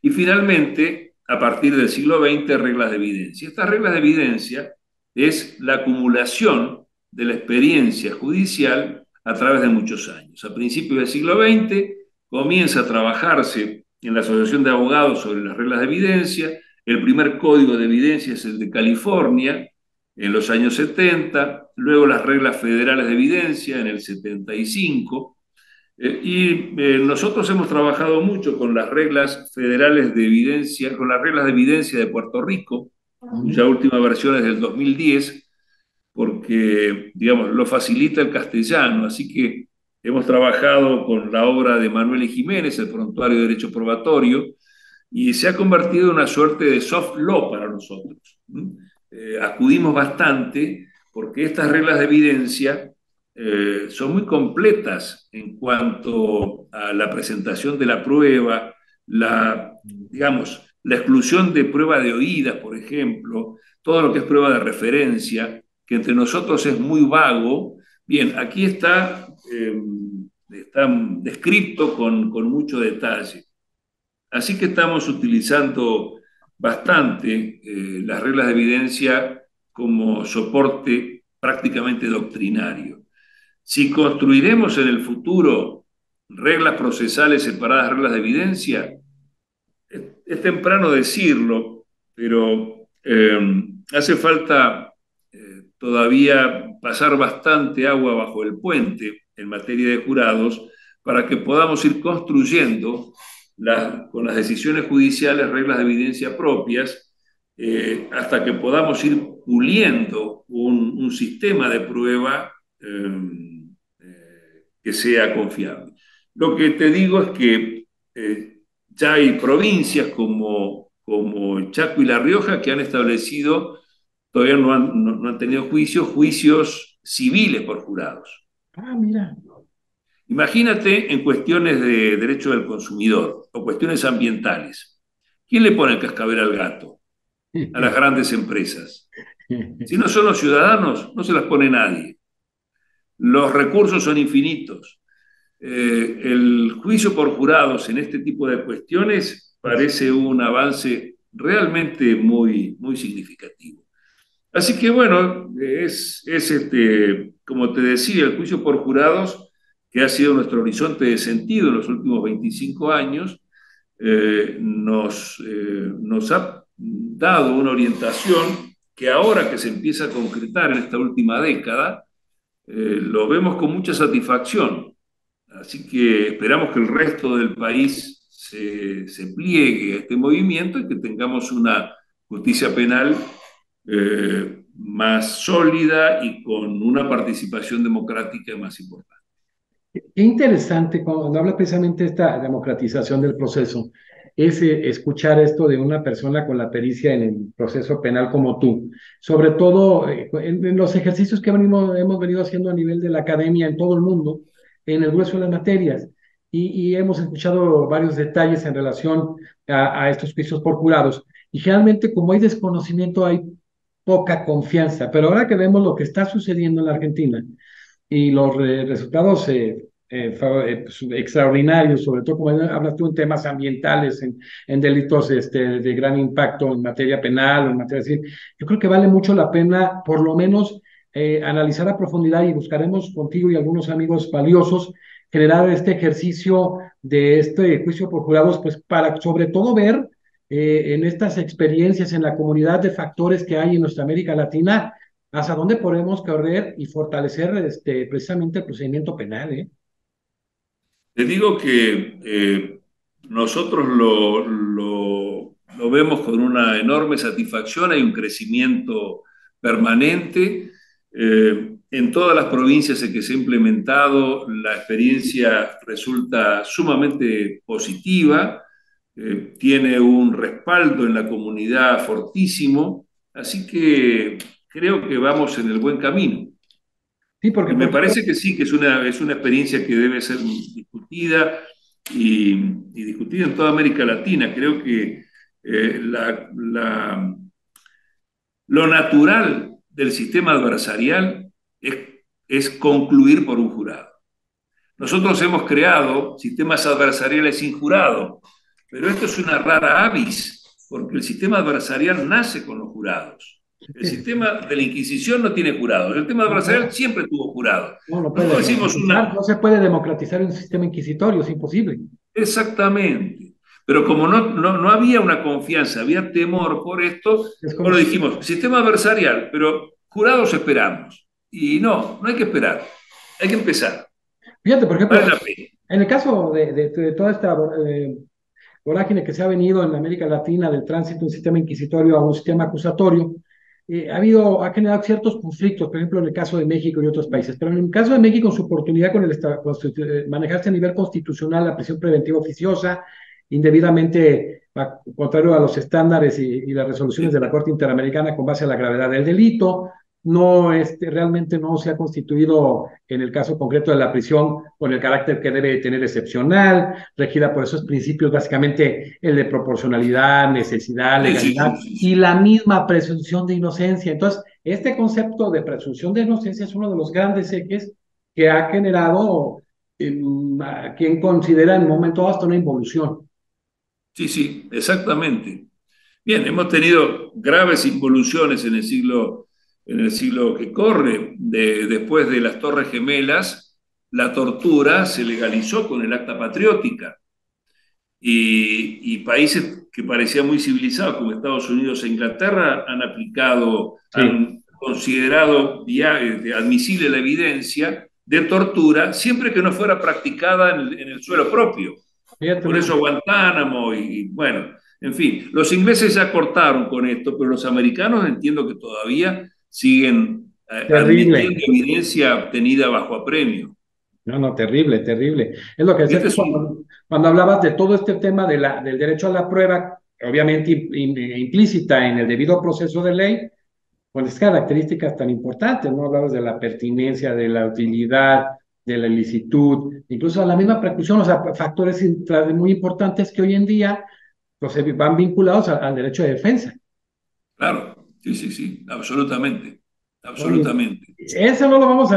S2: y finalmente, a partir del siglo XX, reglas de evidencia. Estas reglas de evidencia es la acumulación de la experiencia judicial a través de muchos años. A principios del siglo XX comienza a trabajarse en la Asociación de Abogados sobre las reglas de evidencia. El primer código de evidencia es el de California en los años 70, luego las reglas federales de evidencia en el 75, nosotros hemos trabajado mucho con las reglas federales de evidencia, con las reglas de evidencia de Puerto Rico, cuya última versión es del 2010, porque, digamos, lo facilita el castellano, así que hemos trabajado con la obra de Manuel y Jiménez, el Prontuario de Derecho Probatorio, y se ha convertido en una suerte de soft law para nosotros. Acudimos bastante porque estas reglas de evidencia son muy completas en cuanto a la presentación de la prueba, digamos, la exclusión de prueba de oídas, por ejemplo, todo lo que es prueba de referencia, que entre nosotros es muy vago. Bien, aquí está descrito con mucho detalle. Así que estamos utilizando bastante las reglas de evidencia como soporte prácticamente doctrinario. Si construiremos en el futuro reglas procesales separadas de reglas de evidencia, es temprano decirlo, pero hace falta todavía pasar bastante agua bajo el puente en materia de jurados para que podamos ir construyendo con las decisiones judiciales reglas de evidencia propias, hasta que podamos ir puliendo un sistema de prueba que sea confiable. Lo que te digo es que ya hay provincias como Chaco y La Rioja que han establecido, todavía no han tenido juicios civiles por jurados.
S1: Ah, mira.
S2: Imagínate en cuestiones de derecho del consumidor o cuestiones ambientales. ¿Quién le pone el cascabel al gato? A las grandes empresas. Si no son los ciudadanos, no se las pone nadie. Los recursos son infinitos. El juicio por jurados en este tipo de cuestiones parece un avance realmente muy significativo. Así que bueno, como te decía, el juicio por jurados, que ha sido nuestro horizonte de sentido en los últimos 25 años, nos ha dado una orientación que ahora que se empieza a concretar en esta última década, lo vemos con mucha satisfacción. Así que esperamos que el resto del país se pliegue a este movimiento y que tengamos una justicia penal más sólida y con una participación democrática más importante.
S1: Qué interesante cuando habla precisamente de esta democratización del proceso, es escuchar esto de una persona con la pericia en el proceso penal como tú, sobre todo en los ejercicios que hemos venido haciendo a nivel de la academia en todo el mundo, en el grueso de las materias, y hemos escuchado varios detalles en relación a estos juicios por jurados, y generalmente como hay desconocimiento hay poca confianza, pero ahora que vemos lo que está sucediendo en la Argentina, y los resultados pues, extraordinarios, sobre todo como hablas tú en temas ambientales, en delitos de gran impacto en materia penal, en materia civil, yo creo que vale mucho la pena por lo menos analizar a profundidad y buscaremos contigo y algunos amigos valiosos generar este ejercicio de este juicio por jurados, pues para sobre todo ver en estas experiencias en la comunidad de factores que hay en nuestra América Latina, hasta dónde podemos correr y fortalecer precisamente el procedimiento penal, ¿eh?
S2: Te digo que nosotros lo vemos con una enorme satisfacción, hay un crecimiento permanente. En todas las provincias en que se ha implementado, la experiencia resulta sumamente positiva, tiene un respaldo en la comunidad fortísimo, así que creo que vamos en el buen camino.
S1: Sí, porque
S2: Y me
S1: por
S2: parece que sí, que es una experiencia que debe ser discutida y discutida en toda América Latina. Creo que lo natural del sistema adversarial es concluir por un jurado. Nosotros hemos creado sistemas adversariales sin jurado, pero esto es una rara avis, porque el sistema adversarial nace con los jurados. El sistema de la Inquisición no tiene jurados. El sistema adversarial
S1: no,
S2: siempre tuvo jurados.
S1: no puede
S2: Nosotros decimos
S1: democratizar, no se puede democratizar un sistema inquisitorio, es imposible.
S2: exactamente. Pero como no había una confianza, había temor por esto,
S1: Es como
S2: bueno,
S1: si,
S2: dijimos, sistema adversarial, pero jurados esperamos. Y no hay que esperar, hay que empezar.
S1: fíjate, por ejemplo,
S2: Vale la pena.
S1: en el caso de toda esta vorágine que se ha venido en América Latina del tránsito de un sistema inquisitorio a un sistema acusatorio, ha generado ciertos conflictos, por ejemplo, en el caso de México y otros países. Pero en el caso de México, en su oportunidad con manejarse a nivel constitucional la prisión preventiva oficiosa, indebidamente contrario a los estándares y las resoluciones de la Corte Interamericana con base a la gravedad del delito, no realmente no se ha constituido en el caso concreto de la prisión con el carácter que debe tener excepcional, regida por esos principios, básicamente el de proporcionalidad, necesidad,
S2: Sí, sí,
S1: legalidad
S2: sí, sí,
S1: y
S2: sí.
S1: la misma presunción de inocencia. Entonces, este concepto de presunción de inocencia es uno de los grandes ejes que ha generado a quien considera en un momento hasta una involución.
S2: Sí, sí, exactamente. Bien, hemos tenido graves involuciones en el siglo que corre. Después de las Torres Gemelas, la tortura se legalizó con el Acta Patriótica y países que parecían muy civilizados, como Estados Unidos e Inglaterra,
S1: Sí,
S2: han considerado admisible la evidencia de tortura siempre que no fuera practicada en el suelo propio.
S1: fíjate,
S2: Por eso Guantánamo bueno, en fin, los ingleses ya cortaron con esto, pero los americanos entiendo que todavía siguen
S1: terrible.
S2: admitiendo evidencia obtenida bajo apremio.
S1: No, no, terrible, terrible. Es lo que decías
S2: Este
S1: tú
S2: es un,
S1: cuando hablabas de todo este tema del derecho a la prueba, obviamente implícita en el debido proceso de ley, con estas características tan importantes, ¿no? Hablabas de la pertinencia, de la utilidad, de la ilicitud, incluso a la misma preclusión, o sea, factores muy importantes que hoy en día pues, van vinculados al derecho de defensa.
S2: claro, sí, sí, sí, absolutamente,
S1: Oye,
S2: absolutamente.
S1: eso no lo vamos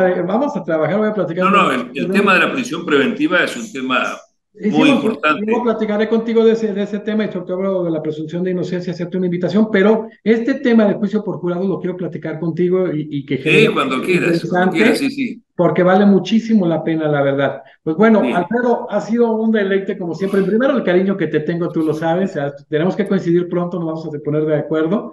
S1: a trabajar, voy a platicar
S2: No,
S1: con...
S2: no, el tema de la prisión preventiva es un tema
S1: Y sí,
S2: muy
S1: luego
S2: importante.
S1: platicaré contigo de ese tema y sobre todo de la presunción de inocencia, hacerte una invitación, pero este tema de juicio por jurado lo quiero platicar contigo y que
S2: Sí,
S1: genere
S2: cuando quieras,
S1: interesante
S2: sí, sí,
S1: porque vale muchísimo la pena, la verdad. Pues bueno,
S2: sí,
S1: Alfredo, ha sido un deleite como siempre. Primero, el cariño que te tengo, tú lo sabes, o sea, tenemos que coincidir pronto, nos vamos a poner de acuerdo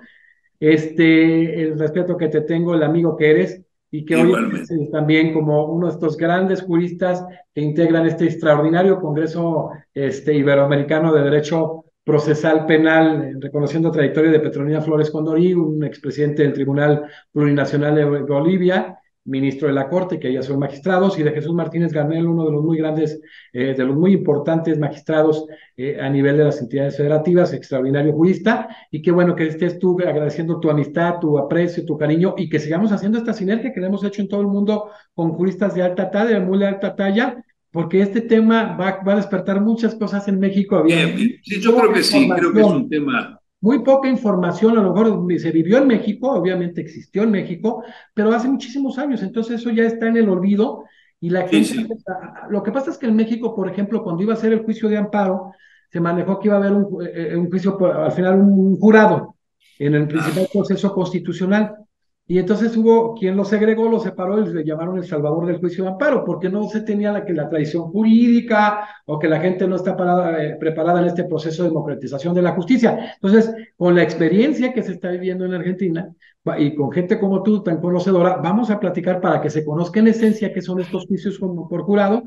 S1: el respeto que te tengo, el amigo que eres, y que hoy
S2: igualmente.
S1: también como uno de estos grandes juristas que integran este extraordinario Congreso Iberoamericano de Derecho Procesal Penal, reconociendo trayectoria de Petronila Flores Condorí, un expresidente del Tribunal Plurinacional de Bolivia, ministro de la Corte, que ya son magistrados, y de Jesús Martínez Garnel, uno de los muy grandes, de los muy importantes magistrados a nivel de las entidades federativas, extraordinario jurista, y qué bueno que estés tú agradeciendo tu amistad, tu aprecio, tu cariño, y que sigamos haciendo esta sinergia que le hemos hecho en todo el mundo con juristas de alta talla, de muy alta talla, porque este tema va a despertar muchas cosas en México. Había
S2: Bien,
S1: muy
S2: bien. Sí, yo creo
S1: poca
S2: que sí, creo que es un
S1: información,
S2: tema.
S1: muy poca información, a lo mejor se vivió en México, obviamente existió en México, pero hace muchísimos años, entonces eso ya está en el olvido y la
S2: Sí,
S1: gente,
S2: sí.
S1: lo que pasa es que en México, por ejemplo, cuando iba a ser el juicio de amparo, se manejó que iba a haber un juicio, al final un jurado en el
S2: Ah,
S1: principal proceso constitucional. Y entonces hubo quien lo segregó, lo separó y le llamaron el salvador del juicio de amparo, porque no se tenía la tradición jurídica o que la gente no está preparada en este proceso de democratización de la justicia. Entonces, con la experiencia que se está viviendo en Argentina y con gente como tú, tan conocedora, vamos a platicar para que se conozca en esencia qué son estos juicios como por jurado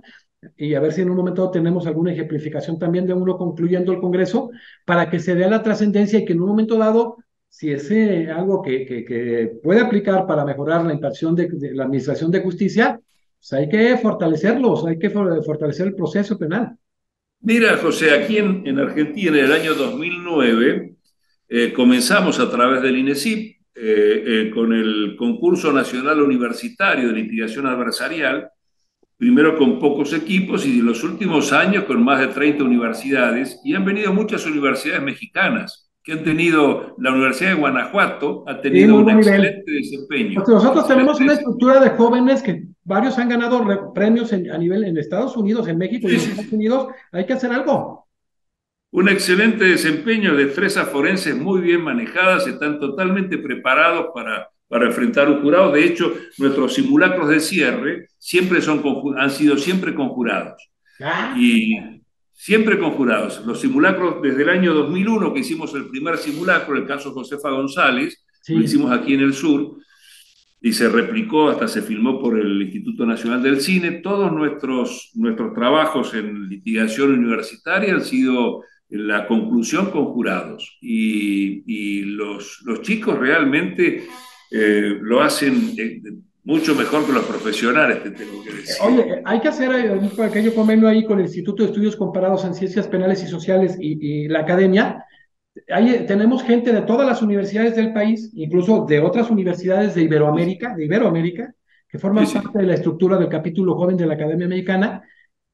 S1: y a ver si en un momento tenemos alguna ejemplificación también de uno concluyendo el Congreso para que se dé la trascendencia y que en un momento dado, si es algo que puede aplicar para mejorar la impartición de la administración de justicia, pues hay que fortalecerlos, hay que fortalecer el proceso penal.
S2: mira, José, aquí en Argentina en el año 2009 comenzamos a través del INESIP con el concurso nacional universitario de litigación adversarial, primero con pocos equipos y en los últimos años con más de 30 universidades, y han venido muchas universidades mexicanas que han tenido, la Universidad de Guanajuato ha
S1: Sí,
S2: tenido
S1: muy
S2: un
S1: buen nivel.
S2: excelente desempeño,
S1: Pues nosotros tenemos
S2: excelente
S1: una
S2: desempeño.
S1: estructura de jóvenes que varios han ganado premios a nivel en Estados Unidos, en México y
S2: Sí,
S1: en
S2: sí,
S1: Estados
S2: sí.
S1: Unidos. Hay que hacer algo.
S2: Un excelente desempeño, destrezas forenses muy bien manejadas, están totalmente preparados para enfrentar un jurado. De hecho, nuestros simulacros de cierre siempre han sido siempre conjurados.
S1: Ah,
S2: Y siempre conjurados. Los simulacros desde el año 2001, que hicimos el primer simulacro, el caso Josefa González, lo
S1: sí.
S2: hicimos aquí en el sur, y se replicó, hasta se filmó por el Instituto Nacional del Cine. Todos nuestros trabajos en litigación universitaria han sido la conclusión con jurados. Y los chicos realmente lo hacen mucho mejor que los profesionales, te tengo que decir.
S1: Oye, hay que hacer un pequeño convenio ahí con el Instituto de Estudios Comparados en Ciencias Penales y Sociales y la academia. Ahí tenemos gente de todas las universidades del país, incluso de otras universidades de Iberoamérica, que
S2: Sí,
S1: forman
S2: sí.
S1: parte de la estructura del capítulo joven de la Academia Americana,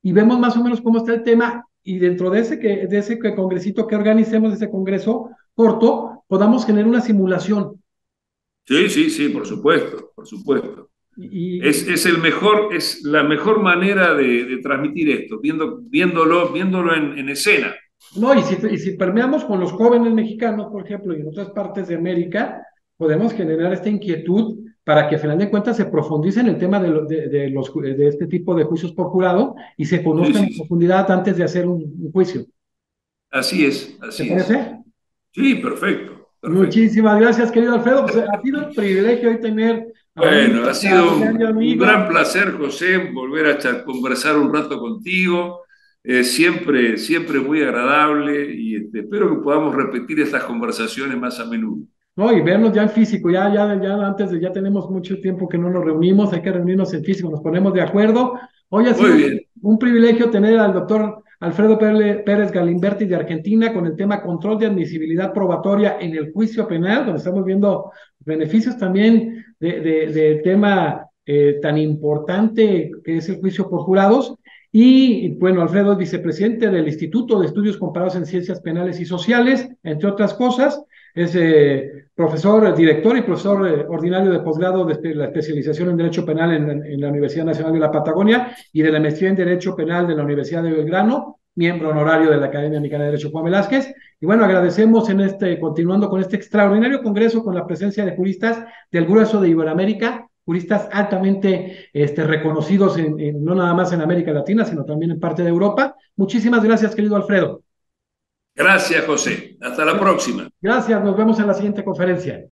S1: y vemos más o menos cómo está el tema, y dentro de ese congresito que organicemos, ese congreso corto, podamos generar una simulación.
S2: Sí, sí, sí, por supuesto, por supuesto.
S1: Y,
S2: Es la mejor manera de transmitir esto, viéndolo en escena.
S1: no, y si permeamos con los jóvenes mexicanos, por ejemplo, y en otras partes de América, podemos generar esta inquietud para que, a final de cuentas, se profundice en el tema de este tipo de juicios por jurado y se
S2: Sí,
S1: conozcan
S2: sí,
S1: en
S2: sí.
S1: profundidad antes de hacer un juicio.
S2: Así es,
S1: ¿Te
S2: así es.
S1: parece?
S2: Sí, perfecto, perfecto.
S1: Muchísimas gracias, querido Alfredo. Pues ha sido un privilegio hoy tener a un
S2: Bueno, ha sido
S1: extraordinario
S2: un
S1: amigo.
S2: gran placer, José, volver a conversar un rato contigo. Siempre, siempre muy agradable y espero que podamos repetir estas conversaciones más a menudo.
S1: No, y vernos ya en físico, ya antes ya tenemos mucho tiempo que no nos reunimos, hay que reunirnos en físico, nos ponemos de acuerdo. Hoy ha
S2: Muy
S1: sido
S2: bien.
S1: un privilegio tener al doctor Alfredo Pérez Galimberti de Argentina con el tema control de admisibilidad probatoria en el juicio penal, donde estamos viendo beneficios también del tema tan importante que es el juicio por jurados. Y bueno, Alfredo es vicepresidente del Instituto de Estudios Comparados en Ciencias Penales y Sociales, entre otras cosas. Es profesor, director y profesor ordinario de posgrado de la especialización en Derecho Penal en la Universidad Nacional de la Patagonia y de la maestría en Derecho Penal de la Universidad de Belgrano, miembro honorario de la Academia Mexicana de Derecho Juan Velázquez. Y bueno, agradecemos continuando con este extraordinario congreso con la presencia de juristas del grueso de Iberoamérica, juristas altamente reconocidos no nada más en América Latina, sino también en parte de Europa. Muchísimas gracias, querido Alfredo.
S2: Gracias, José. Hasta la próxima.
S1: Gracias, nos vemos en la siguiente conferencia.